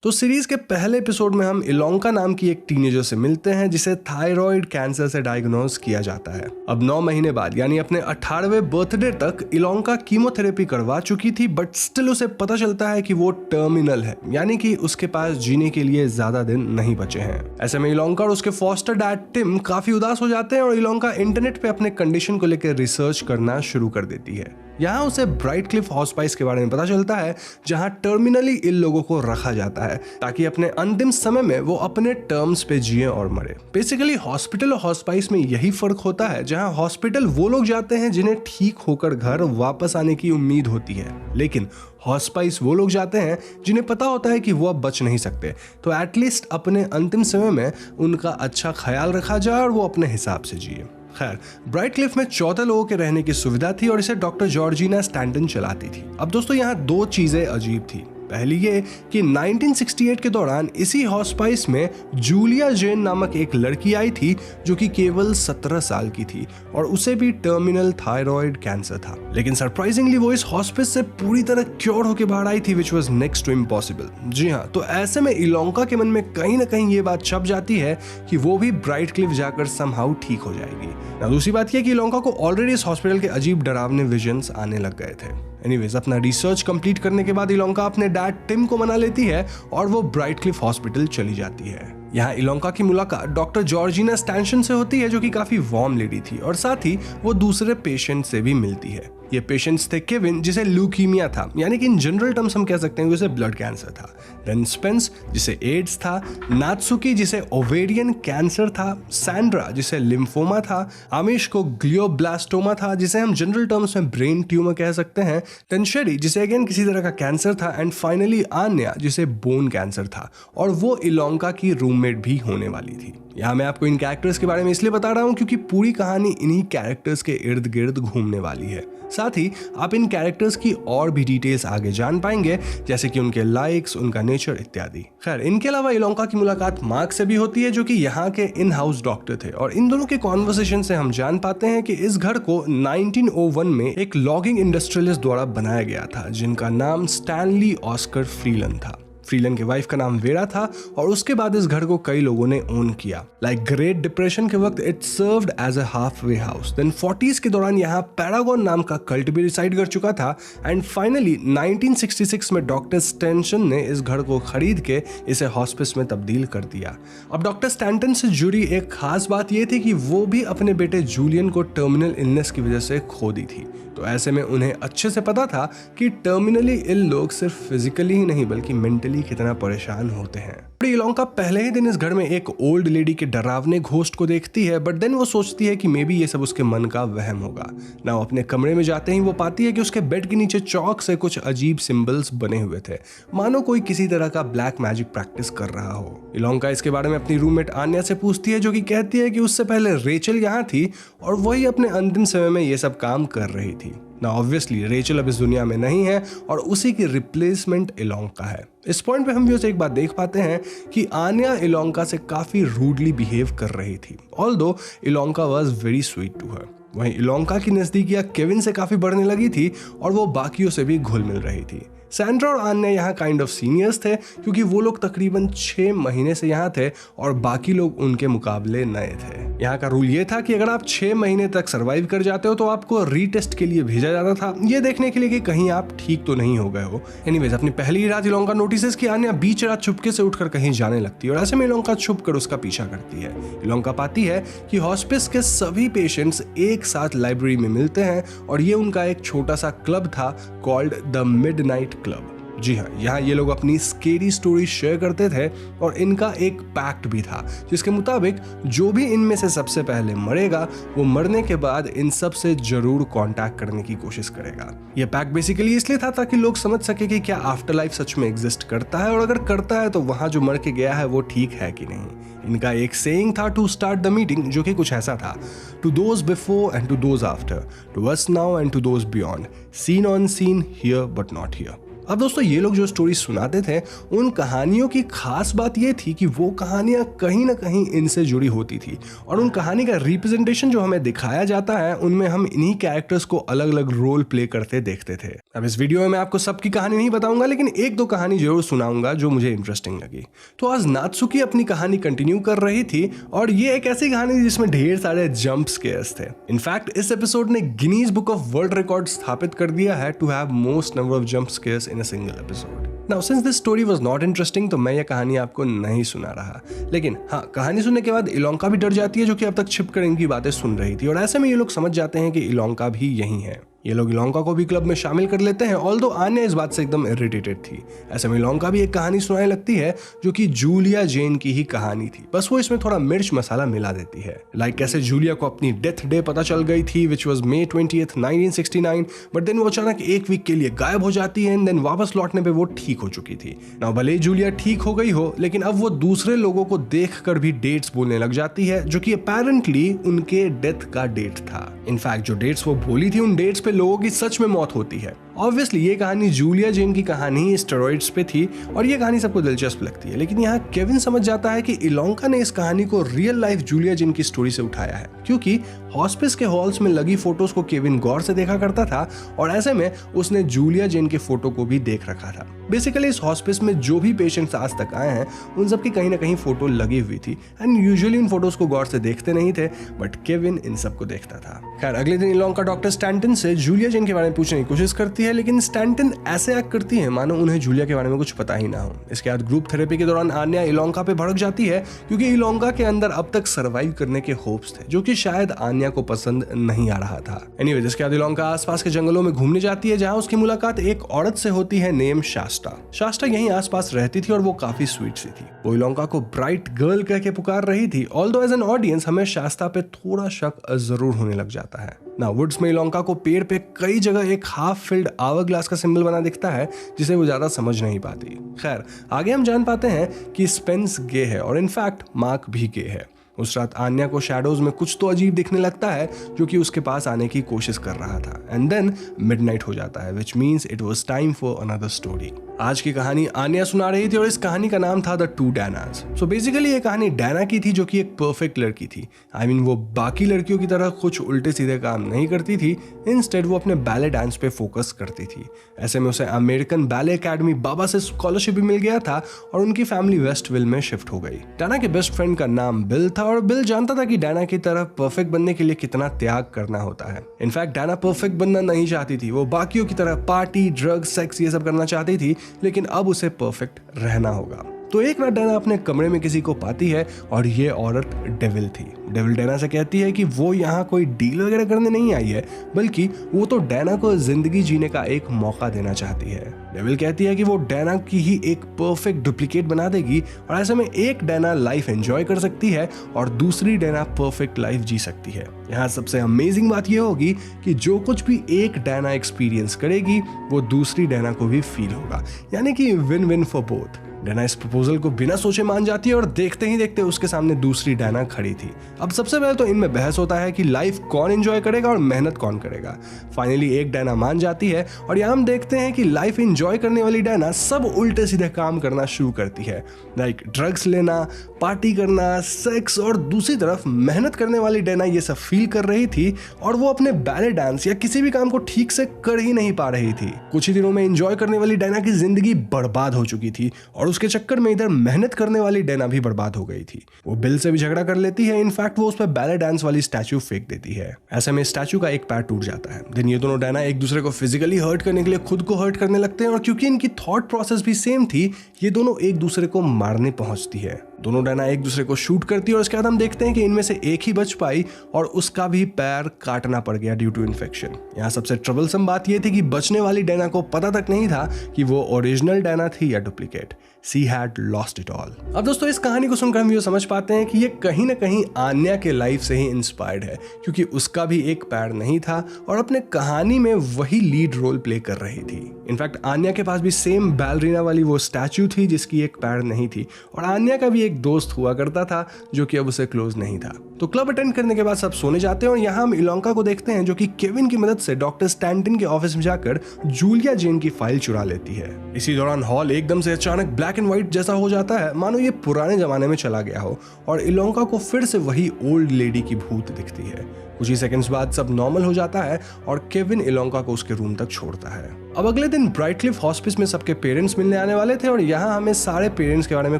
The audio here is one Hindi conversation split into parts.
तो सीरीज के पहले एपिसोड में हम इलोंका नाम की एक टीनेजर से मिलते हैं जिसे थायराइड कैंसर से डायग्नोज किया जाता है। अब 9 महीने बाद यानी अपने 18वें बर्थडे तक इलोंका कीमोथेरेपी करवा चुकी थी, बट स्टिल उसे पता चलता है कि वो टर्मिनल है, यानी कि उसके पास जीने के लिए ज्यादा दिन नहीं बचे हैं। ऐसे में इलोंका और उसके फॉस्टर डैड टिम काफी उदास हो जाते हैं और इलोंका इंटरनेट पे अपने कंडीशन को लेकर रिसर्च करना शुरू कर देती है। यहाँ उसे ब्राइट क्लिफ हॉस्पाइस के बारे में पता चलता है, जहाँ टर्मिनली इल लोगों को रखा जाता है ताकि अपने अंतिम समय में वो अपने टर्म्स पे जिए और मरे। बेसिकली हॉस्पिटल और हॉस्पाइस में यही फर्क होता है, जहाँ हॉस्पिटल वो लोग जाते हैं जिन्हें ठीक होकर घर वापस आने की उम्मीद होती है, लेकिन हॉस्पाइस वो लोग जाते हैं जिन्हें पता होता है कि वो अब बच नहीं सकते, तो एटलीस्ट अपने अंतिम समय में उनका अच्छा ख्याल रखा जाए और वो अपने हिसाब से जिए। खैर, ब्राइट क्लिफ में 14 लोगों के रहने की सुविधा थी और इसे डॉक्टर जॉर्जिना स्टैंटन चलाती थी। अब दोस्तों, यहाँ 2 चीजें अजीब थी। पहली ये कि 1968 के दौरान इसी हॉस्पाइस में जूलिया जेन नामक एक लड़की आई थी जो कि केवल 17 साल की थी और उसे भी टर्मिनल थायराइड कैंसर था। लेकिन सरप्राइजिंगली वो इस हॉस्पिस से पूरी तरह क्योर होकर बाहर आई थी, which was next to impossible. जी हाँ, तो ऐसे में इलोंका के मन में कहीं ना कहीं ये बात छप जाती है कि वो भी ब्राइट क्लिफ जाकर समहाउ ठीक हो जाएगी। दूसरी बात यह कि इलोंका को ऑलरेडी इस हॉस्पिटल के अजीब डरावने विजन्स आने लग गए थे। एनीवेज, अपना रिसर्च कंप्लीट करने के बाद इलोंका अपने डैड टिम को मना लेती है और वो ब्राइट क्लिफ हॉस्पिटल चली जाती है। यहाँ इलोंका की मुलाकात डॉक्टर जॉर्जिना स्टैंटन से होती है जो कि काफी वार्म लेडी थी और साथ ही वो दूसरे पेशेंट से भी मिलती है। ये पेशेंट्स थे केविन, जिसे ल्यूकीमिया था, यानी कि इन जनरल टर्म्स हम कह सकते हैं उसे ब्लड कैंसर था। देन स्पेंस, जिसे एड्स था। नात्सुकी, जिसे ओवेरियन कैंसर था। सैंड्रा, जिसे लिम्फोमा था। आमिश को ग्लियोब्लास्टोमा था, जिसे हम जनरल टर्म्स में ब्रेन ट्यूमर कह सकते हैं। देन शेरी, जिसे अगेन किसी तरह का कैंसर था। एंड फाइनली आन्या, जिसे बोन कैंसर था और वो इलोंका की रूममेट भी होने वाली थी। यहाँ मैं आपको इन कैरेक्टर्स के बारे में इसलिए बता रहा हूँ क्योंकि पूरी कहानी इन्हीं कैरेक्टर्स के इर्द गिर्द घूमने वाली है। साथ ही आप इन कैरेक्टर्स की और भी डिटेल्स आगे जान पाएंगे, जैसे कि उनके लाइक्स, उनका नेचर इत्यादि। खैर, इनके अलावा इलोंका की मुलाकात मार्क से भी होती है जो कि यहाँ के इन हाउस डॉक्टर थे और इन दोनों के कॉन्वर्सेशन से हम जान पाते हैं कि इस घर को 1901 में एक लॉगिंग इंडस्ट्रियलिस्ट द्वारा बनाया गया था जिनका नाम स्टैनली ऑस्कर फ्रीलन था। फ्रीलन के वाइफ का नाम वेरा था और उसके बाद इस घर को कई लोगों ने ओन किया। लाइक ग्रेट डिप्रेशन के वक्त it served as a halfway house. Then 40s के दौरान यहाँ पैरागॉन नाम का कल्ट भी रिसाइड कर चुका था एंड फाइनली 1966 में डॉक्टर स्टैंटन ने इस घर को खरीद के इसे हॉस्पिस में तब्दील कर दिया। अब डॉक्टर स्टैंटन से जुड़ी एक खास बात यह थी कि वो भी अपने बेटे जूलियन को टर्मिनल इलनेस की वजह से खो दी थी, तो ऐसे में उन्हें अच्छे से पता था कि टर्मिनली इल लोग सिर्फ फिजिकली ही नहीं बल्कि मेंटली कितना परेशान होते हैं। इलोंका पहले ही दिन इस घर में एक ओल्ड लेडी के डरावने घोस्ट को देखती है, बट देन वो सोचती है कि मे बी ये सब उसके मन का वहम होगा। ना अपने कमरे में जाते ही वो पाती है कि उसके बेड के नीचे चौक से कुछ अजीब सिंबल्स बने हुए थे, मानो कोई किसी तरह का ब्लैक मैजिक प्रैक्टिस कर रहा हो। इलोंका इसके बारे में अपनी रूममेट आन्या से पूछती है जो कि कहती है कि उससे पहले रेचल यहाँ थी और वही अपने अंतिम समय में ये सब काम कर रही थी। ना ऑब्वियसली रेचल अब इस दुनिया में नहीं है और उसी की रिप्लेसमेंट इलोंका है। इस पॉइंट पे हम भी एक बात देख पाते हैं कि आन्या इलोंका से काफी रूडली बिहेव कर रही थी, although Ilonka was very sweet to her. वहीं इलोंका की नजदीकियां केविन से काफी बढ़ने लगी थी और वो बाकियों से भी घुल मिल रही थी। सैंड्रा और आन्या यहाँ काइंड ऑफ सीनियर्स थे क्योंकि वो लोग तकरीबन 6 महीने से यहाँ थे और बाकी लोग उनके मुकाबले नए थे। यहाँ का रूल ये था कि अगर आप 6 महीने तक सरवाइव कर जाते हो तो आपको रीटेस्ट के लिए भेजा जाता था, ये देखने के लिए कि कहीं आप ठीक तो नहीं हो गए हो। एनीवेज, अपनी पहली ही रात इलोंका नोटिस कि आन्या बीच रात चुपके से उठकर कहीं जाने लगती है और ऐसे में इलोंका छुप कर उसका पीछा करती है। इलोंका पाती है कि हॉस्पिस के सभी पेशेंट्स एक साथ लाइब्रेरी में मिलते हैं और ये उनका एक छोटा सा क्लब था कॉल्ड द मिडनाइट क्लब। जी हाँ, यहाँ ये लोग अपनी स्केरी स्टोरी शेयर करते थे और इनका एक पैक्ट भी था जिसके मुताबिक जो भी इनमें से सबसे पहले मरेगा वो मरने के बाद इन सब से जरूर कांटेक्ट करने की कोशिश करेगा। ये पैक्ट बेसिकली इसलिए था ताकि लोग समझ सके कि क्या आफ्टर लाइफ सच में एग्जिस्ट करता है और अगर करता है तो वहां जो मर के गया है वो ठीक है कि नहीं। इनका एक सेइंग था टू स्टार्ट द मीटिंग जो कि कुछ ऐसा था, to those before and to those after, to us now and to those beyond, seen on seen, here but not here. अब दोस्तों ये लोग जो स्टोरी सुनाते थे उन कहानियों की खास बात ये थी कि वो कहानियां कहीं ना कहीं इनसे जुड़ी होती थी और उन कहानी का रिप्रेजेंटेशन जो हमें दिखाया जाता है उनमें हम इन्हीं कैरेक्टर्स को अलग अलग रोल प्ले करते देखते थे। अब इस वीडियो में मैं आपको सबकी कहानी नहीं बताऊंगा, लेकिन एक दो कहानी जरूर सुनाऊंगा जो मुझे इंटरेस्टिंग लगी। तो आज नात्सुकी अपनी कहानी कंटिन्यू कर रही थी और ये एक ऐसी कहानी जिसमें ढेर सारे जंप स्केयर्स थे। इनफैक्ट इस एपिसोड ने Guinness book of world record स्थापित कर दिया है to have most number of jump scares in a single episode. Now since this story was not interesting तो मैं ये कहानी आपको नहीं सुना रहा, लेकिन हाँ, कहानी सुनने के बाद इलोंका भी डर जाती है जो कि अब तक छिपकर इनकी बातें सुन रही थी और ऐसे में ये लोग समझ जाते हैं कि इलोंका भी यही है। ये लोग इलोंका को भी क्लब में शामिल कर लेते हैं, ऑल्दो आन्या इस बात से एकदम इरिटेटेड थी। ऐसे में इलोंका भी एक कहानी सुनाने लगती है जो कि जूलिया जेन की ही कहानी थी, बस वो इसमें थोड़ा मिर्च मसाला मिला देती है। लाइक कैसे जूलिया को अपनी डेथ डे पता चल गई थी which was May 20th, 1969, but then वो अचानक एक वीक के लिए गायब हो जाती है एंड देन वापस लौटने पे वो ठीक हो चुकी थी। नाउ भले ही जूलिया ठीक हो गई हो, लेकिन अब वो दूसरे लोगों को देख कर भी डेट्स बोलने लग जाती है जो कि अपेरेंटली उनके डेथ का डेट था। इनफैक्ट जो डेट्स वो बोली थी उन डेट्स पे लोगों की सच में मौत होती है। ऑब्वियसली ये कहानी जूलिया जेन की कहानी स्टेरॉइड्स पे थी और ये कहानी सबको दिलचस्प लगती है, लेकिन यहाँ केविन समझ जाता है कि इलोंका ने इस कहानी को रियल लाइफ जूलिया जेन की स्टोरी से उठाया है, क्योंकि हॉस्पिस के हॉल्स में लगी फोटोज को केविन गौर से देखा करता था और ऐसे में उसने जूलिया जेन के फोटो को भी देख रखा था। बेसिकली इस हॉस्पिस में जो भी पेशेंट्स आज तक आए हैं उन सब की कहीं ना कहीं फोटो लगी हुई थी एंड यूजुअली उन फोटोज को गौर से देखते नहीं थे, बट केविन इन सब को देखता था। खैर अगले दिन इलोंका डॉक्टर स्टैंटन से जूलिया जेन के बारे में पूछने की कोशिश करती है, लेकिन स्टैंटन ऐसे एक्ट करती है मानो उन्हें जूलिया के बारे में कुछ पता ही ना हो। इसके बाद ग्रुप थेरेपी के दौरान आन्या इलोंका पे भड़क जाती है क्योंकि इलोंका के अंदर अब तक सर्वाइव करने के होप्स थे जो कि शायद आन्या को पसंद नहीं आ रहा था। एनीवे इसके बाद इलोंका आसपास के जंगलों में घूमने जाती है जहां उसकी मुलाकात एक औरत से होती है नेम शास्टा। शास्टा यहीं आसपास रहती थी और वो काफी स्वीट सी थी। वो इलोंका को ब्राइट गर्ल कह के पुकार रही थी, ऑल्दो एज एन ऑडियंस हमें शास्ता पे थोड़ा शक जरूर होने लग जाता है। ना वुड्स में इलोंका को पेड़ पे कई जगह एक हाफ फिल्ड आवर ग्लास का सिंबल बना दिखता है जिसे वो ज्यादा समझ नहीं पाती। खैर आगे हम जान पाते हैं कि स्पेंस गे है और इनफैक्ट मार्क भी गे है। उस रात आन्या को शैडोज में कुछ तो अजीब दिखने लगता है जो कि उसके पास आने की कोशिश कर रहा था एंड देन मिडनाइट हो जाता है which means it was time for another story. आज की कहानी आन्या सुना रही थी और इस कहानी का नाम था द टू डैनाज। सो बेसिकली ये कहानी डैना की थी जो कि एक परफेक्ट लड़की थी। आई मीन वो बाकी लड़कियों की तरह कुछ उल्टे सीधे काम नहीं करती थी, इंस्टेड वो अपने बैले डांस पे फोकस करती थी। ऐसे में उसे अमेरिकन बैले एकेडमी बाबा से स्कॉलरशिप भी मिल गया था और उनकी फैमिली वेस्टविल में शिफ्ट हो गई। डैना के बेस्ट फ्रेंड का नाम बिल था और बिल जानता था कि डैना की तरह परफेक्ट बनने के लिए कितना त्याग करना होता है। इनफैक्ट डैना परफेक्ट बनना नहीं चाहती थी, वो बाकियों की तरह पार्टी, ड्रग्स, सेक्स ये सब करना चाहती थी, लेकिन अब उसे परफेक्ट रहना होगा। तो एक रात डैना अपने कमरे में किसी को पाती है और ये औरत डेविल थी। डेविल डैना से कहती है कि वो यहाँ कोई डील वगैरह करने नहीं आई है, बल्कि वो तो डैना को जिंदगी जीने का एक मौका देना चाहती है। डेविल कहती है कि वो डैना की ही एक परफेक्ट डुप्लीकेट बना देगी और ऐसे में एक डैना लाइफ एंजॉय कर सकती है और दूसरी डैना परफेक्ट लाइफ जी सकती है। यहाँ सबसे अमेजिंग बात यह होगी कि जो कुछ भी एक डैना एक्सपीरियंस करेगी वो दूसरी डैना को भी फील होगा, यानी कि विन विन फॉर बोथ। डैना इस प्रपोजल को बिना सोचे मान जाती है और देखते ही देखते उसके सामने दूसरी डैना खड़ी थी। अब सबसे पहले तो इनमें बहस होता है कि लाइफ कौन एंजॉय करेगा और मेहनत कौन करेगा। फाइनली एक डैना मान जाती है और यहाँ हम देखते हैं कि लाइफ एंजॉय करने वाली डैना सब उल्टे सीधे काम करना शुरू करती है, लाइक ड्रग्स लेना, पार्टी करना, सेक्स, और दूसरी तरफ मेहनत करने वाली डैना ये सब फील कर रही थी और वो अपने बैले डांस या किसी भी काम को ठीक से कर ही नहीं पा रही थी। कुछ ही दिनों में एंजॉय करने वाली डैना की जिंदगी बर्बाद हो चुकी थी और उसके चक्कर में इधर मेहनत करने वाली डैना भी बर्बाद हो गई थी। वो बिल से भी झगड़ा कर लेती है, इनफैक्ट वो उस पर बैले डांस वाली स्टैचू फेंक देती है। ऐसे में स्टैचू का एक पैर टूट जाता है। देन ये दोनों डैना एक दूसरे को फिजिकली हर्ट करने के लिए खुद को हर्ट करने लगते हैं और क्योंकि इनकी थॉट प्रोसेस भी सेम थी, ये दोनों एक दूसरे को मारने पहुंचती है। दोनों डैना एक दूसरे को शूट करती है और इसके बाद हम देखते हैं कि इनमें से एक ही बच पाई और उसका भी पैर काटना पड़ गया ड्यू टू इन्फेक्शन। यहाँ सबसे ट्रबलसम बात यह थी कि बचने वाली डैना को पता तक नहीं था कि वो ओरिजिनल डैना थी या duplicate. She had lost it all। अब दोस्तों इस कहानी को सुनकर हम ये समझ पाते हैं कि ये कहीं ना कहीं आन्या के लाइफ से ही इंस्पायर्ड है, क्योंकि उसका भी एक पैर नहीं था और अपने कहानी में वही लीड रोल प्ले कर रही थी। इनफैक्ट आन्या के पास भी सेम बैलरीना वाली वो स्टैचू थी जिसकी एक पैर नहीं थी और आन्या का भी एक एक दोस्त हुआ करता था जो कि अब उसे क्लोज नहीं था। तो क्लब अटेंड करने के बाद सब सोने जाते हैं और यहाँ हम इलोंका को देखते हैं जो कि केविन की मदद से डॉक्टर स्टैंटन के ऑफिस में जाकर जूलिया जेन की फाइल चुरा लेती है। इसी दौरान हॉल एकदम से अचानक ब्लैक एंड व्हाइट जैसा हो जाता है, मानो ये पुराने जमाने में चला गया हो, और इलोंका को फिर से वही ओल्ड लेडी की भूत दिखती है। कुछ ही सेकंड्स बाद सब नॉर्मल हो जाता है और केविन इलोंका को उसके रूम तक छोड़ता है। अब अगले दिन ब्राइटक्लिफ हॉस्पिस में सबके पेरेंट्स मिलने आने वाले थे और यहाँ हमें सारे पेरेंट्स के बारे में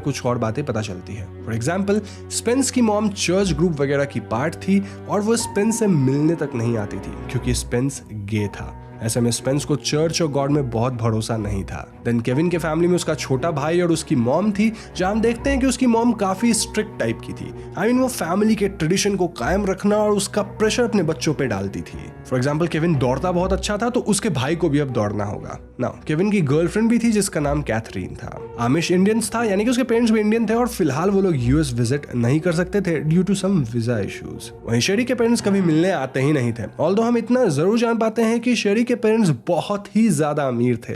कुछ और बातें पता चलती है। फॉर एग्जाम्पल, स्पेंस की मॉम चर्च ग्रुप वगैरह की पार्ट थी और वो स्पेंस से मिलने तक नहीं आती थी क्योंकि स्पेंस गे था। ऐसे में स्पेंस को चर्च और गॉड में बहुत भरोसा नहीं था। देन केविन के फैमिली में उसका छोटा भाई और उसकी मॉम थी, जहां हम देखते हैं कि उसकी मॉम काफी स्ट्रिक्ट टाइप की थी। वो फैमिली के ट्रेडिशन को कायम रखना और उसका प्रेशर अपने बच्चों पे डालती थी। फॉर एग्जाम्पल, केविन दौड़ता बहुत अच्छा था तो उसके भाई को भी अब दौड़ना होगा। नाउ केविन की गर्लफ्रेंड भी थी जिसका नाम कैथरीन था। आमिश इंडियंस था, यानी कि उसके पेरेंट्स भी इंडियन थे और फिलहाल वो लोग यूएस विजिट नहीं कर सकते थे due to some visa issues. वहीं शेरी के पेरेंट्स कभी मिलने आते ही नहीं थे। ऑल्दो हम इतना जरूर जान पाते हैं कि शेरी के पेरेंट्स बहुत ही ज्यादा अमीर थे,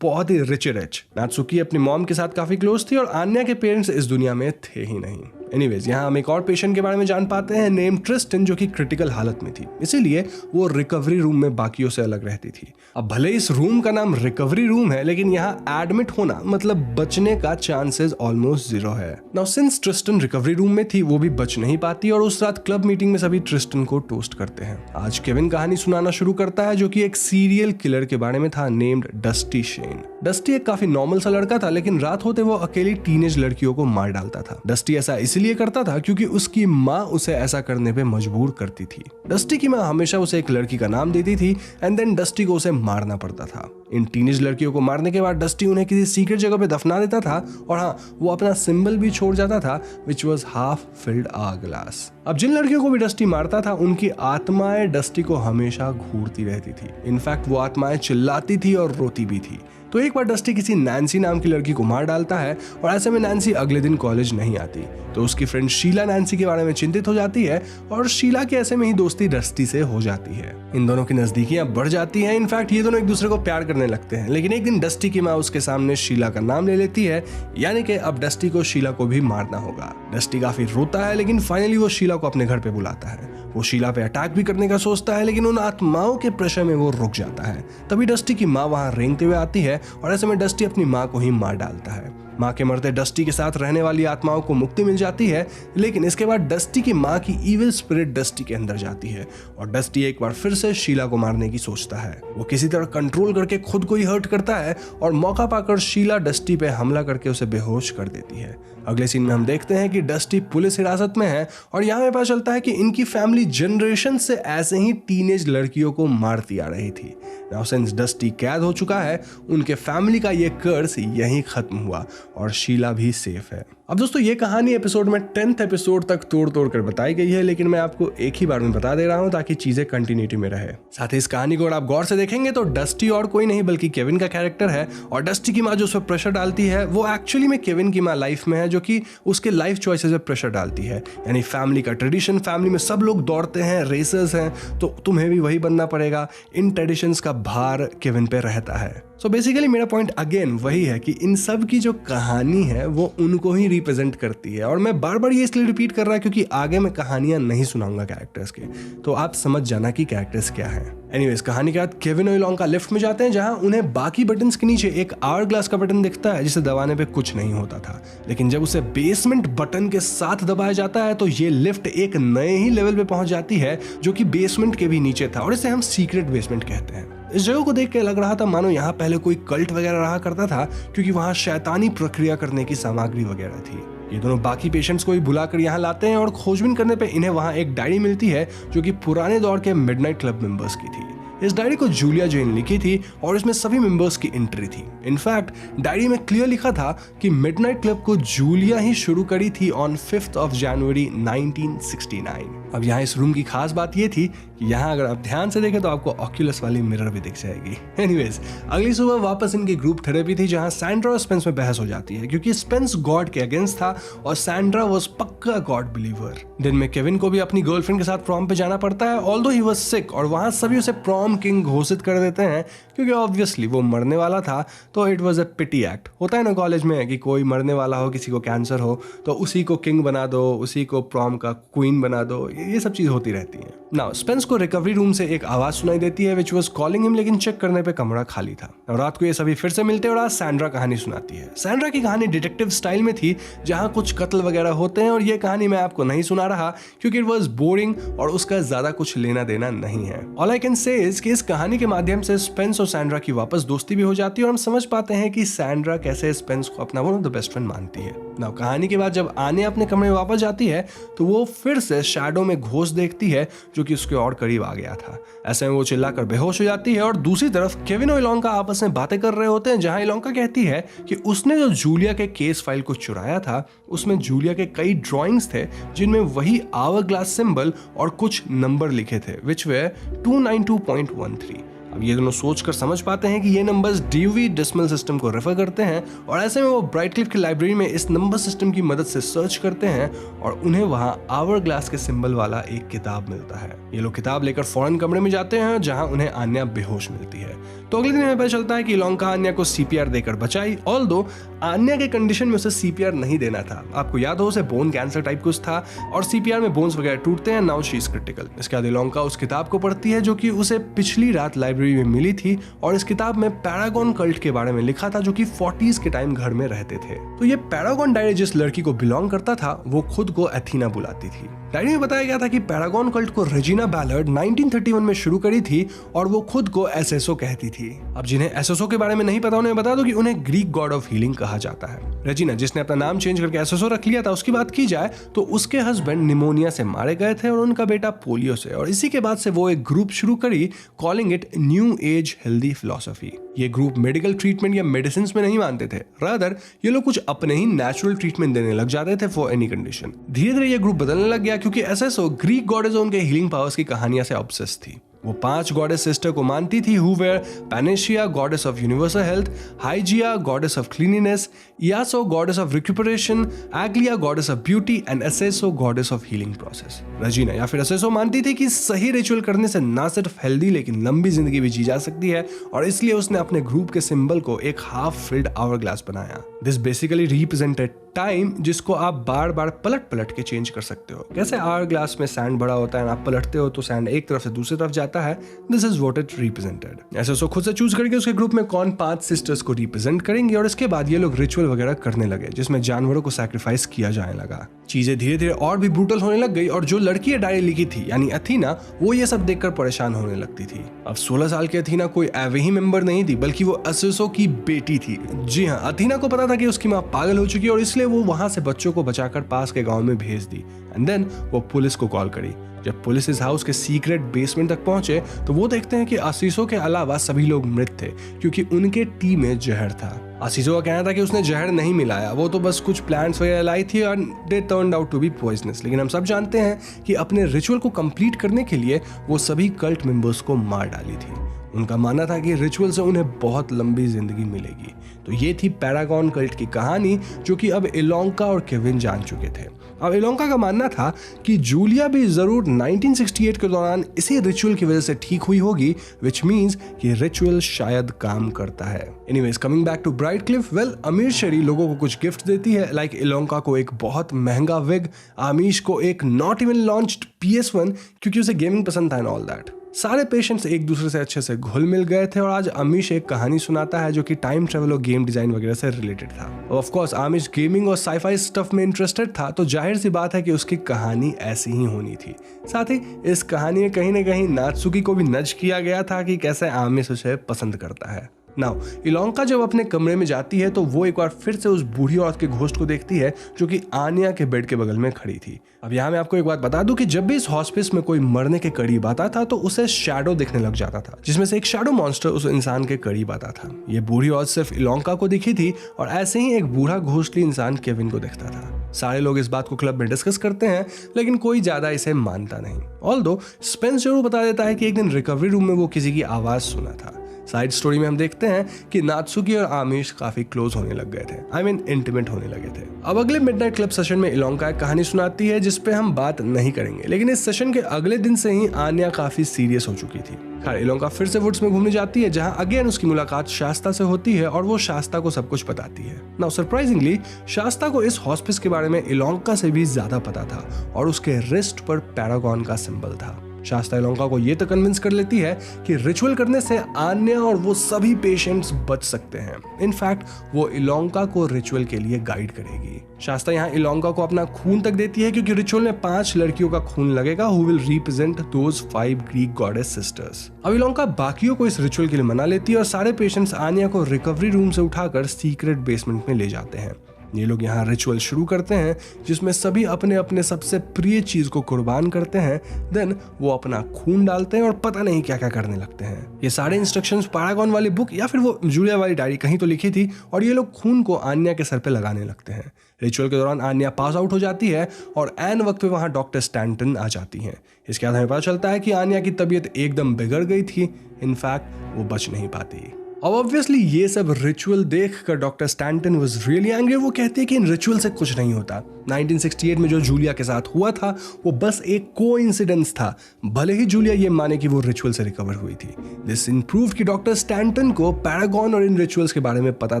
बहुत ही रिच। नात्सुकी अपनी मॉम के साथ काफी क्लोज थी और आन्या के पेरेंट्स इस दुनिया में थे ही नहीं। एनीवेज, यहाँ हम एक और पेशेंट के बारे में जान पाते हैं नेम ट्रिस्टन, जो कि क्रिटिकल हालत में थी, इसीलिए वो रिकवरी रूम में बाकियों से अलग रहती थी। अब भले इस रूम का नाम रिकवरी रूम है, लेकिन यहाँ एडमिट होना मतलब बचने का चांसेस ऑलमोस्ट 0 है। Now since Tristan recovery room में थी, वो भी बच नहीं पाती और उस रात क्लब मीटिंग में सभी ट्रिस्टन को टोस्ट करते हैं। आज केविन कहानी सुनाना शुरू करता है जो कि एक सीरियल किलर के बारे में था नेम्ड डस्टी शेन। डस्टी एक काफी नॉर्मल सा लड़का था, लेकिन रात होते वो अकेली टीनेज लड़कियों को मार डालता था। डस्टी ऐसा इसलिए करता था क्योंकि उसकी माँ उसे ऐसा करने पे मजबूर करती थी। डस्टी की माँ हमेशा उसे एक लड़की का नाम देती थी एंड देन डस्टी को उसे मारना पड़ता था। इन टीनेज लड़कियों को मारने के बाद डस्टी उन्हें किसी सीक्रेट जगह पे दफना देता था और हाँ, वो अपना सिंबल भी छोड़ जाता था which was half filled hourglass. अब जिन लड़कियों को भी डस्टी मारता था उनकी आत्माएं डस्टी को हमेशा घूरती रहती थी। इनफैक्ट वो आत्माएं चिल्लाती थी और रोती भी थी। तो एक बार डस्टी किसी नैन्सी नाम की लड़की को मार डालता है और ऐसे में नैन्सी अगले दिन कॉलेज नहीं आती। तो उसकी फ्रेंड शीला नैन्सी के बारे में चिंतित हो जाती है और शीला की ऐसे में ही दोस्ती डस्टी से हो जाती है। इन दोनों की नजदीकियां बढ़ जाती हैं। इनफैक्ट ये दोनों एक दूसरे को प्यार करने लगते हैं। लेकिन एक दिन डस्टी की माँ उसके सामने शीला का नाम ले लेती है, यानी कि अब डस्टी को शीला को भी मारना होगा। डस्टी काफी रोता है, लेकिन फाइनली वो शीला को अपने घर पे बुलाता है। वो शीला पे अटैक भी करने का सोचता है, लेकिन उन आत्माओं के प्रेशर में वो रुक जाता है। तभी डस्टी की माँ वहां रेंगते हुए आती है और ऐसे में डस्टी अपनी माँ को ही मार डालता है। माँ के मरते डस्टी के साथ रहने वाली आत्माओं को मुक्ति मिल जाती है, लेकिन इसके बाद डस्टी की माँ की इविल स्पिरिट डस्टी के अंदर जाती है और डस्टी एक बार फिर से शीला को मारने की सोचता है। वो किसी तरह कंट्रोल करके खुद को ही हर्ट करता है और मौका पाकर शीला डस्टी पे हमला करके उसे बेहोश कर देती है। अगले सीन में हम देखते हैं कि डस्टी पुलिस हिरासत में है और यहाँ हमें पता चलता है कि इनकी फैमिली जनरेशन से ऐसे ही टीनेज लड़कियों को मारती आ रही थी। नाउ सिंस डस्टी कैद हो चुका है, उनके फैमिली का ये कर्स यहीं खत्म हुआ और शीला भी सेफ है। अब दोस्तों, ये कहानी एपिसोड में 10th एपिसोड तक तोड़ तोड़ कर बताई गई है, लेकिन मैं आपको एक ही बार में बता दे रहा हूँ ताकि चीजें कंटिन्यूटी में रहे। साथ ही इस कहानी को अगर आप गौर से देखेंगे तो डस्टी और कोई नहीं बल्कि केविन का कैरेक्टर है और डस्टी की माँ जो उस पर प्रेशर डालती है वो एक्चुअली में केविन की माँ लाइफ में है, जो कि उसके लाइफ चॉइसेस पे प्रेशर डालती है। यानी फैमिली का ट्रेडिशन, फैमिली में सब लोग दौड़ते हैं, रेसर्स हैं, तो तुम्हें भी वही बनना पड़ेगा। इन ट्रेडिशंस का भार केविन पे रहता है। सो बेसिकली मेरा पॉइंट अगेन वही है कि इन सब की जो कहानी है वो उनको ही रिप्रेजेंट करती है। और मैं बार बार ये इसलिए रिपीट कर रहा हूँ क्योंकि आगे मैं कहानियां नहीं सुनाऊंगा कैरेक्टर्स के, तो आप समझ जाना कि कैरेक्टर्स क्या हैं। एनीवेज, कहानी के बाद केविन और इलोंका लिफ्ट में जाते हैं जहां उन्हें बाकी बटन्स के नीचे एक आवर ग्लास का बटन दिखता है जिसे दबाने पे कुछ नहीं होता था। लेकिन जब उसे बेसमेंट बटन के साथ दबाया जाता है तो ये लिफ्ट एक नए ही लेवल पे पहुंच जाती है जो कि बेसमेंट के भी नीचे था और इसे हम सीक्रेट बेसमेंट कहते हैं। इस जगह को देख के लग रहा था मानो यहाँ पहले कोई कल्ट वगैरह रहा करता था, क्योंकि वहाँ शैतानी प्रक्रिया करने की सामग्री वगैरह थी। ये दोनों बाकी पेशेंट्स को भी बुलाकर यहाँ लाते हैं और खोजबीन करने पे इन्हें वहाँ एक डायरी मिलती है जो कि पुराने दौर के मिडनाइट क्लब मेंबर्स की थी। इस डायरी को जूलिया जेन लिखी थी और इसमें सभी मेंबर्स की एंट्री थी। इनफैक्ट डायरी में क्लियर लिखा था कि मिडनाइट क्लब को जूलिया ही शुरू करी थी ऑन 5th of January 1969। अब यहाँ इस रूम की खास बात ये थी कि यहाँ अगर आप ध्यान से देखें तो आपको ऑक्यूलस वाली मिरर भी दिख जाएगी। एनीवेज, अगली सुबह वापस इनकी ग्रुप थेरेपी थी जहाँ सैंड्रा और स्पेंस में बहस हो जाती है क्योंकि स्पेंस गॉड के अगेंस्ट था और सैंड्रा वाज पक्का गॉड बिलीवर। दिन में केविन को भी अपनी गर्लफ्रेंड के साथ प्रॉम पे जाना पड़ता है ऑल्दो ही वाज सिक, और वहाँ सभी उसे प्रॉम किंग घोषित कर देते हैं क्योंकि ऑब्वियसली वो मरने वाला था। तो it was a pity act. होता है ना कॉलेज में कि कोई मरने वाला हो, किसी को कैंसर हो तो उसी को किंग बना दो, उसी को प्रॉम का क्वीन बना दो, ये सब चीज होती रहती है। नाउ स्पेंस को रिकवरी रूम से एक आवाज सुनाई देती है विच वाज कॉलिंग हिम, लेकिन चेक करने पे कमरा खाली था। और रात को ये सभी फिर से मिलते हैं और आज सैंड्रा कहानी सुनाती है। सैंड्रा की कहानी डिटेक्टिव स्टाइल में थी जहां कुछ कत्ल वगैरह होते हैं, और ये कहानी मैं आपको नहीं सुना रहा क्योंकि इट वाज बोरिंग और उसका ज्यादा कुछ लेना देना नहीं है। All I can say is कि इस कहानी के माध्यम से स्पेंस और सैंड्रा की वापस दोस्ती भी हो जाती है और हम समझ पाते हैं कि सैंड्रा कैसे स्पेंस को अपना one of the best friend मानती है। नाउ कहानी के बाद जब आनिया अपने कमरे में वापस जाती है तो वो फिर से शैडो में घोस्ट देखती है जो कि उसके और करीब आ गया था। ऐसे में वो चिल्लाकर बेहोश हो जाती है और दूसरी तरफ केविन और इलोंका आपस में बातें कर रहे होते हैं जहां इलोंका कहती है कि उसने जो जूलिया के केस फाइल को चुराया था उसमें जूलिया के कई ड्राइंग्स थे जिनमें वही आवर ग्लास सिंबल और कुछ नंबर लिखे थे विच वे 292.13। अब ये दोनों सोचकर समझ पाते हैं कि ये नंबर्स ड्यूवी डेसिमल सिस्टम को रेफर करते हैं, और ऐसे में वो ब्राइटक्लिफ की लाइब्रेरी में इस नंबर सिस्टम की मदद से सर्च करते हैं और उन्हें वहां आवर ग्लास के सिंबल वाला एक किताब मिलता है। ये लोग किताब लेकर फौरन कमरे में जाते हैं जहां उन्हें आन्या बेहोश मिलती है। तो अगले दिन हमें पता चलता है कि इलोंका आन्या को सीपीआर देकर बचाई, ऑल्दो आन्या के कंडीशन में उसे सीपीआर नहीं देना था। आपको याद हो उसे बोन कैंसर टाइप कुछ था और सीपीआर में बोन्स वगैरह टूटते हैं। Now she is critical. इसके बाद इलोंका उस किताब को पढ़ती है जो कि उसे पिछली रात लाइब्रेरी में मिली थी, और इस किताब में पैरागॉन कल्ट के बारे में लिखा था जो कि 40s के टाइम घर में रहते थे। तो ये पैरागॉन डायरी जिस लड़की को बिलोंग करता था वो खुद को एथीना बुलाती थी। डायरी में बताया गया था कि पैरागॉन कल्ट को रेजिना बैलर्ड 1931 में शुरू करी थी और वो खुद को एसएसओ कहती थी। अब जिन्हें एसएसओ के बारे में नहीं पता उन्हें बता दो कि उन्हें ग्रीक गॉड ऑफ हीलिंग कहा जाता है। रेजिना जिसने अपना नाम चेंज करके एसएसओ रख लिया था, उसकी बात की जाए तो उसके हस्बैंड निमोनिया से मारे गए थे और उनका बेटा पोलियो से, और इसी के बाद से वो एक ग्रुप शुरू करी calling it new age healthy philosophy. ये ग्रुप मेडिकल ट्रीटमेंट या मेडिसिन में नहीं मानते थे, रादर ये लोग कुछ अपने ही नेचुरल ट्रीटमेंट देने लग जाते थे फॉर एनी कंडीशन। धीरे धीरे ये ग्रुप बदलने लग गया क्योंकि एसएसओ ग्रीक गॉडेस और उनके हीलिंग पावर्स की कहानियां से ऑब्सेस्ड थी। वो 5 गॉडेस सिस्टर को मानती थी who were Panacea goddess of universal health, Hygieia goddess of cleanliness, Iaso goddess of recuperation, Aglaea goddess of beauty and Aceso goddess of healing process. Regina या फिर एसेसो मानती थी कि सही रिचुअल करने से ना सिर्फ हेल्दी लेकिन लंबी जिंदगी भी जी जा सकती है, और इसलिए उसने अपने ग्रुप के सिंबल को एक हाफ फिल्ड आवर ग्लास बनाया। दिस बेसिकली रिप्रेजेंटेड टाइम जिसको आप बार बार पलट पलट के चेंज कर सकते हो। कैसे आवर ग्लास में सैंड बड़ा होता है, आप पलटते हो तो सैंड एक तरफ से दूसरी तरफ जाता है। This is what it represented. SSO खुद से चूज करके उसके ग्रुप में कौन 5 सिस्टर्स को रिप्रेजेंट करेंगे, और इसके बाद ये लोग रिचुअल वगैरह करने लगे जिसमें जानवरों को सैक्रिफाइस किया जाने लगा। चीजें धीरे धीरे और भी ब्रूटल होने लग गई, और जो लड़की डायरी लिखी थी यानी अथीना, वो ये सब देखकर परेशान होने लगती थी। अब 16 साल की अथीना कोई एवेही मेंबर नहीं थी बल्कि वो एसएसओ की बेटी थी। जी हाँ, अथीना को पता था कि उसकी माँ पागल हो चुकी है और इसलिए वो वहां से बच्चों को बचाकर पास के गांव में भेज दी। एंड देन वो पुलिस को कॉल करी। जब पुलिस इस हाउस के सीक्रेट बेसमेंट तक पहुंचे तो वो देखते हैं कि आशीषों के अलावा सभी लोग मृत थे क्योंकि उनके टी में जहर था। आशीषों का कहना था कि उसने जहर नहीं मिलाया, वो तो बस कुछ प्लांट्स वगैरह लाई थी और they turned out to be poisonous. लेकिन हम सब जानते हैं कि अपने रिचुअल को कंप्लीट करने के लिए वो सभी कल्ट मेंबर्स को मार डाली थी। उनका मानना था कि रिचुअल से उन्हें बहुत लंबी जिंदगी मिलेगी। तो ये थी पैरागॉन कल्ट की कहानी जो कि अब इलोंका और केविन जान चुके थे। अब इलोंका का मानना था कि जूलिया भी जरूर 1968 के दौरान इसी रिचुअल की वजह से ठीक हुई होगी, विच मीन्स कि रिचुअल शायद काम करता है। Anyways, coming back to Brightcliff, well अमीर शेरी लोगों को कुछ गिफ्ट देती है, लाइक इलोंका को एक बहुत महंगा विग, आमिश को एक नॉट इवन लॉन्च्ड PS1 क्योंकि उसे गेमिंग पसंद था एंड ऑल दैट। सारे पेशेंट्स एक दूसरे से अच्छे से घुल मिल गए थे और आज अमीश एक कहानी सुनाता है जो कि टाइम ट्रेवल और गेम डिजाइन वगैरह से रिलेटेड था। ऑफ कोर्स आमिश गेमिंग और साईफाई स्टफ में इंटरेस्टेड था, तो जाहिर सी बात है कि उसकी कहानी ऐसी ही होनी थी। साथ ही इस कहानी में कहीं ना कहीं नात्सुकी को भी नज किया गया था कि कैसे आमिश उसे पसंद करता है। नाउ इलोंका जब अपने कमरे में जाती है तो वो एक बार फिर से उस बूढ़ी औरत के घोस्ट को देखती है जो कि आनिया के बेड के बगल में खड़ी थी। अब यहाँ मैं आपको एक बात बता दूं कि जब भी इस हॉस्पिस में कोई मरने के करीब आता था तो उसे शैडो दिखने लग जाता था, जिसमें से एक शैडो मॉन्स्टर उस इंसान के करीब आता था। ये बूढ़ी औरत सिर्फ इलोंका को दिखी थी और ऐसे ही एक बूढ़ा घोस्टली इंसान केविन को दिखता था। सारे लोग इस बात को क्लब में डिस्कस करते हैं, लेकिन कोई ज्यादा इसे मानता नहीं। ऑल्दो स्पेंस जरूर बता देता है कि एक दिन रिकवरी रूम में वो किसी की आवाज सुना था। साइड स्टोरी में हम देखते हैं कि नात्सुकी और आमिश काफी क्लोज होने लग गए थे, इंटीमेट होने लगे थे। अब अगले मिडनाइट क्लब सेशन में इलोंका एक कहानी सुनाती है जिस पे हम बात नहीं करेंगे, लेकिन इस सेशन के अगले दिन से ही आन्या काफी सीरियस हो चुकी थी। खैर इलोंका फिर से वुड्स में घूमने जाती है, जहां अगेन उसकी मुलाकात शास्ता से होती है और वो शास्ता को सब कुछ बताती है। नाउ सरप्राइजिंगली शास्ता को इस हॉस्पिस के बारे में इलोंका से भी ज्यादा पता था और उसके रिस्ट पर पैरागॉन का सिंबल था। शास्ता इलोंका को ये तो कन्विंस कर लेती है कि रिचुअल करने से आन्या और वो सभी पेशेंट्स बच सकते हैं। इनफैक्ट वो इलोंका को रिचुअल के लिए गाइड करेगी। शास्ता यहाँ इलोंका को अपना खून तक देती है क्योंकि रिचुअल में 5 लड़कियों का खून लगेगा who will represent those 5 Greek goddess sisters. अब इलोंका बाकियों को इस रिचुअल के लिए मना लेती है और सारे पेशेंट्स आन्या को रिकवरी रूम से उठाकर सीक्रेट बेसमेंट में ले जाते हैं। ये लोग यहाँ रिचुअल शुरू करते हैं जिसमें सभी अपने अपने सबसे प्रिय चीज को कुर्बान करते हैं। देन वो अपना खून डालते हैं और पता नहीं क्या क्या करने लगते हैं। ये सारे इंस्ट्रक्शंस पैरागॉन वाली बुक या फिर वो जूलिया वाली डायरी कहीं तो लिखी थी और ये लोग खून को आन्या के सर पे लगाने लगते हैं। रिचुअल के दौरान आन्या पास आउट हो जाती है और एन वक्त पे वहाँ डॉक्टर स्टैंटन आ जाती हैं। इसके बाद हमें पता चलता है कि आन्या की तबीयत एकदम बिगड़ गई थी। इनफैक्ट वो बच नहीं पाती। अब ऑब्वियसली ये सब रिचुअल देखकर doctor Stanton was really angry. वो कहती है कि इन रिचुअल से कुछ नहीं होता। 1968 में जो जूलिया के साथ हुआ था वो बस एक कोइंसिडेंस था, भले ही जूलिया ये माने कि वो रिचुअल से रिकवर हुई थी। दिस इम्प्रूव कि डॉक्टर स्टैंटन को पैरागॉन और इन रिचुअल्स के बारे में पता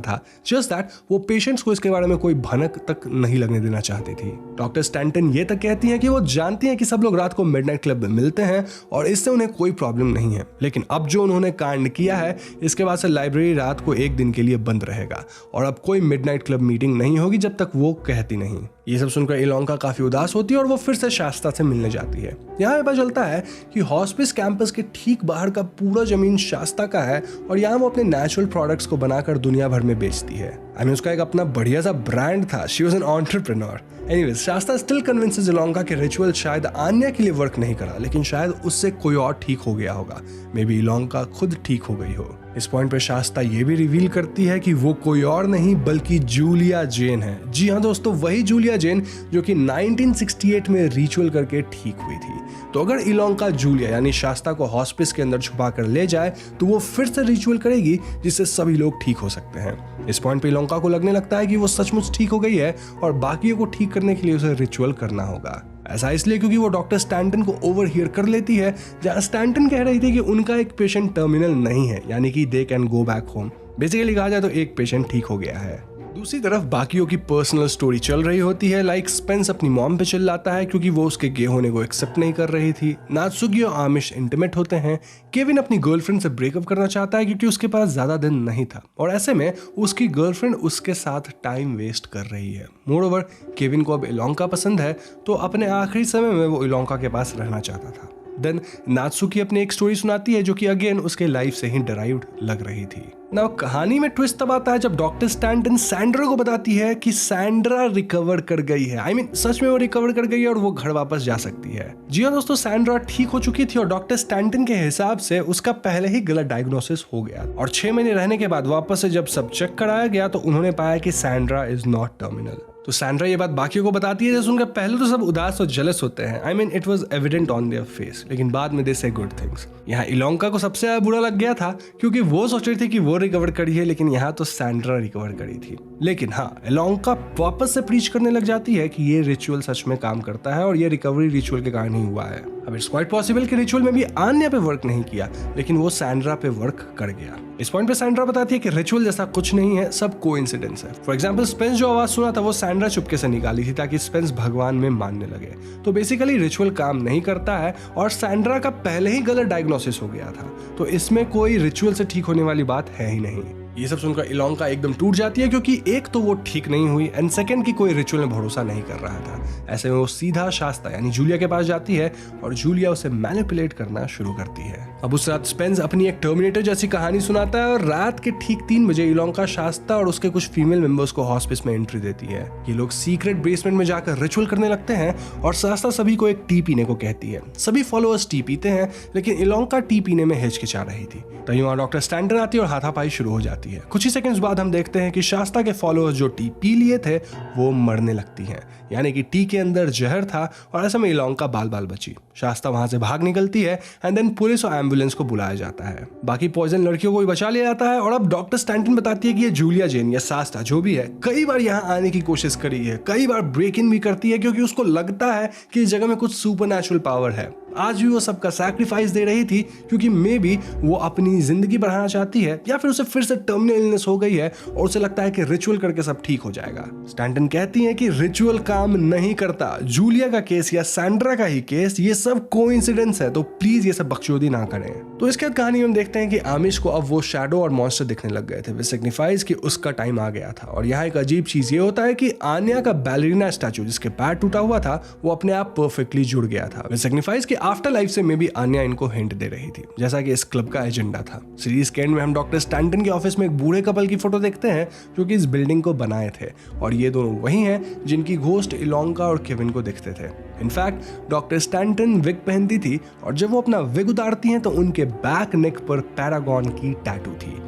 था, जस्ट दैट वो पेशेंट्स को इसके बारे में कोई भनक तक नहीं लगने देना चाहती थी। डॉक्टर स्टैंटन ये तक कहती है कि वो जानती है कि सब लोग रात को मिडनाइट क्लब में मिलते हैं और इससे उन्हें कोई प्रॉब्लम नहीं है, लेकिन अब जो उन्होंने कांड किया है इसके बाद से लाइब्रेरी रात को 1 दिन के लिए बंद रहेगा और अब कोई मिडनाइट क्लब मीटिंग नहीं होगी जब तक वो कहती नहीं। ये सब सुनकर इलोंका काफी उदास होती है और वो फिर से शास्ता से मिलने जाती है। यहाँ पता चलता है कि हॉस्पिस कैंपस के ठीक बाहर का पूरा जमीन शास्ता का है और यहाँ वो अपने नेचुरल प्रोडक्ट्स को बनाकर दुनिया भर में बेचती है। उसका एक अपना बढ़िया सा ब्रांड था। She was an entrepreneur. Anyways Shasta still convinces Ilonka कि रिचुअल शायद आन्या के लिए वर्क नहीं करा, लेकिन शायद उससे कोई और ठीक हो गया होगा। मे बी इलोंका खुद ठीक हो गई हो। इस पॉइंट पे शास्ता ये भी रिवील करती है कि वो कोई और नहीं बल्कि जूलिया जेन है। जी हाँ दोस्तों, वही जूलिया जेन जो कि 1968 में रिचुअल करके ठीक हुई थी। तो अगर इलोंका जूलिया यानी शास्ता को हॉस्पिस के अंदर छुपा कर ले जाए तो वो फिर से रिचुअल करेगी जिससे सभी लोग ठीक हो सकते हैं। इस पॉइंट पे इलोंका को लगने लगता है कि वो सचमुच ठीक हो गई है और बाकियों को ठीक करने के लिए उसे रिचुअल करना होगा। ऐसा इसलिए क्योंकि वो डॉक्टर स्टैंटन को ओवरहियर कर लेती है, जहां स्टैंटन कह रही थी कि उनका एक पेशेंट टर्मिनल नहीं है, यानी कि they can go back home. Basically कहा जाए तो एक पेशेंट ठीक हो गया है। दूसरी तरफ बाकियों की पर्सनल स्टोरी चल रही होती है। लाइक स्पेंस अपनी मॉम पे चिल्लाता है क्योंकि वो उसके गे होने को एक्सेप्ट नहीं कर रही थी। नात्सुकी और आमिश इंटीमेट होते हैं। केविन अपनी गर्लफ्रेंड से ब्रेकअप करना चाहता है क्योंकि उसके पास ज्यादा दिन नहीं था और ऐसे में उसकी गर्लफ्रेंड उसके साथ टाइम वेस्ट कर रही है। मोरओवर केविन को अब इलोंका पसंद है तो अपने आखिरी समय में वो इलोंका के पास रहना चाहता था। देन नात्सुकी अपनी एक स्टोरी सुनाती है जो कि अगेन उसके लाइफ से ही डिराइव्ड लग रही थी। नाउ कहानी में ट्विस्ट तब आता है जब डॉक्टर स्टैंटन सैंड्रा को बताती है कि सैंड्रा रिकवर कर गई है। सच में वो रिकवर कर गई है और वो घर वापस जा सकती है। जी हाँ दोस्तों, सैंड्रा ठीक हो चुकी थी और डॉक्टर स्टैंटन के हिसाब से उसका पहले ही गलत डायग्नोसिस हो गया और 6 महीने रहने के बाद वापस से जब सब चेक कराया गया तो उन्होंने पाया कि सैंड्रा इज नॉट टर्मिनल। तो सैंड्रा ये बात बाकियों को बताती है, जैसे उनका पहले तो सब उदास और जेलस होते हैं। It was evident on their face, लेकिन बाद में दे से गुड थिंग्स। यहाँ इलोंका को सबसे ज्यादा बुरा लग गया था क्योंकि वो सोच रही थी कि वो रिकवर करी है, लेकिन यहाँ तो सैंड्रा रिकवर करी थी। लेकिन हाँ, इलोंका वापस से प्रीच करने लग जाती है कि ये रिचुअल सच में काम करता है और ये रिकवरी रिचुअल के कारण ही हुआ है। अब इट्स क्वाइट पॉसिबल कि रिचुअल में भी आन्या पे वर्क नहीं किया, लेकिन वो सैंड्रा पे वर्क कर गया। इस पॉइंट पे सैंड्रा बताती है कि रिचुअल जैसा कुछ नहीं है, सब कोइंसिडेंस है। फॉर एग्जांपल स्पेंस जो आवाज सुना था वो सैंड्रा चुपके से निकाली थी ताकि स्पेंस भगवान में मानने लगे। तो बेसिकली रिचुअल काम नहीं करता है और सैंड्रा का पहले ही गलत डायग्नोसिस हो गया था, तो इसमें कोई रिचुअल से ठीक होने वाली बात है ही नहीं। ये सब सुनकर इलोंका एकदम टूट जाती है क्योंकि एक तो वो ठीक नहीं हुई एंड सेकंड की कोई रिचुअल में भरोसा नहीं कर रहा था। ऐसे में वो सीधा शास्ता यानी जूलिया के पास जाती है और जूलिया उसे मैनिपुलेट करना शुरू करती है। अब उस रात स्पेंस अपनी एक टर्मिनेटर जैसी कहानी सुनाता है और रात के ठीक 3 बजे इलोंका शास्ता और उसके कुछ फीमेल मेंबर्स को हॉस्पिस में एंट्री देती है। ये लोग सीक्रेट बेसमेंट में जाकर रिचुअल करने लगते हैं और शास्ता सभी को एक टी पीने को कहती है। सभी फॉलोअर्स टी पीते हैं, लेकिन इलोंका टी पीने में हिचकिचा रही थी। तभी वहां डॉक्टर स्टैंटन आती है और हाथापाई शुरू हो जाती होती है। कुछ ही सेकंड्स बाद हम देखते हैं कि शास्ता के फॉलोअर्स जो टी पी लिए थे वो मरने लगती हैं, यानी कि टी के अंदर जहर था और ऐसे में इलोंका बाल बाल बची। शास्ता वहां से भाग निकलती है एंड देन पुलिस और एम्बुलेंस को बुलाया जाता है। बाकी पॉइजन लड़कियों को भी बचा लिया जाता है और अब डॉक्टर स्टैंटन बताती है कि ये जूलिया जेन या शास्ता जो भी है कई बार यहाँ आने की कोशिश करी है, कई बार ब्रेक इन भी करती है क्योंकि उसको लगता है कि इस जगह में कुछ सुपरनैचुरल पावर है। आज भी वो सबका सैक्रिफाइस दे रही थी क्योंकि मे बी वो अपनी जिंदगी बढ़ाना चाहती है या फिर उसे फिर से टर्मिनल इलनेस हो गई है और उसे लगता है कि रिचुअल करके सब ठीक हो जाएगा। स्टैंटन कहती है कि रिचुअल काम नहीं करता, जूलिया का केस या सैंड्रा का ही केस ये सब कोइंसिडेंस है, तो प्लीज ये सब बकचोदी ना करें। तो इसके बाद कहानी में हम देखते हैं कि आमिश को अब वो शैडो और मॉन्स्टर दिखने लग गए थे, वे सिग्निफाइज कि उसका टाइम आ गया था। और यहाँ एक अजीब चीज ये होता है कि आन्या का बैलरीना स्टैचू जिसके पैर टूटा हुआ था वो अपने आप परफेक्टली जुड़ गया था। वे सिग्निफाइज कि आफ्टर लाइफ से मे बी आन्या इनको हिंट दे रही थी, जैसा कि इस क्लब का एजेंडा था। सीरीज के एंड में हम डॉक्टर स्टैंटन के ऑफिस में एक बूढ़े कपल की फोटो देखते हैं जो कि इस बिल्डिंग को बनाए थे और ये दोनों वही हैं जिनकी घोस्ट इलोंका और केविन को दिखते थे। इनफैक्ट डॉक्टर स्टैंटन विग पहनती थी और जब वो अपना विग उतारती हैं तो उनके बैक नेक पर पैरागॉन की टैटू थी।